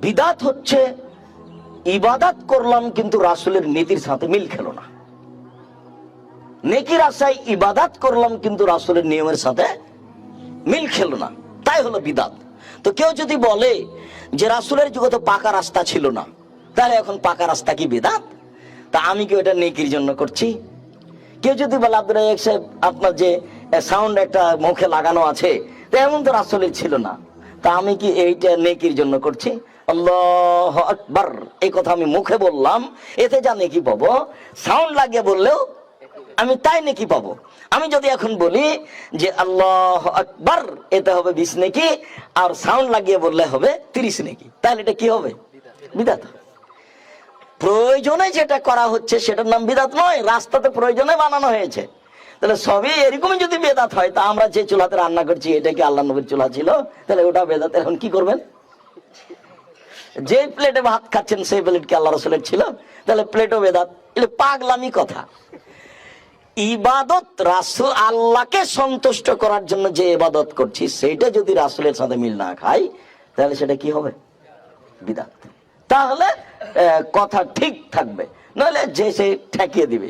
বিদাত হচ্ছে ইবাদত করলাম কিন্তু রাসূলের নীতির সাথে মিল খেলো না। নেকির আশায় ইবাদত করলাম কিন্তু রাসূলের নিয়মের সাথে মিল খেলো না, তাই হলো বিদাত। তো কেউ যদি বলে যে রাসূলের যুগে তো পাকা রাস্তা ছিল না, তাহলে এখন পাকা রাস্তা কি বিদাত? তা আমি কি ওটা নেকির জন্য করছি? কেউ যদি বলে আব্দুল রাজ্জাক সাহেব আপনার যে সাউন্ড একটা মুখে লাগানো আছে, তা এমন তো রাসূলের ছিল না, তা আমি কি এইটা নেকির জন্য করছি? আল্লাহু আকবার, এই কথা আমি মুখে বললাম, এতে যা নেকি পাবো, সাউন্ড লাগিয়ে বললেও আমি তাই নেকি পাবো। আমি যদি এখন বলি যে আল্লাহু আকবার, এতে হবে 20 নেকি, আর সাউন্ড লাগিয়ে বললে হবে 30 নেকি, তাহলে এটা কি হবে? বিদাত। প্রয়োজনে যেটা করা হচ্ছে সেটার নাম বিদাত নয়, রাস্তাতে প্রয়োজনে বানানো হয়েছে। তাহলে সবই এরকমই যদি বেদাত হয়, তা আমরা যে চুলাতে রান্না করছি এটা কি আল্লাহ নবীর চুলা ছিল? তাহলে ওটা বেদাত। এখন কি করবেন? যে প্লেটে ভাত খাচ্ছেন সেই প্লেট কি আল্লাহ রাসূলের ছিল? তাহলে প্লেটও বেদাত। এটা পাগলামি কথা। ইবাদত রাসূল আল্লাহকে সন্তুষ্ট করার জন্য যে ইবাদত করছি, সেটা যদি রাসূলের সাথে মিল না খায়, তাহলে সেটা কি হবে? বিদআত। তাহলে কথা ঠিক থাকবে, নইলে যে সে ঠেকিয়ে দিবে।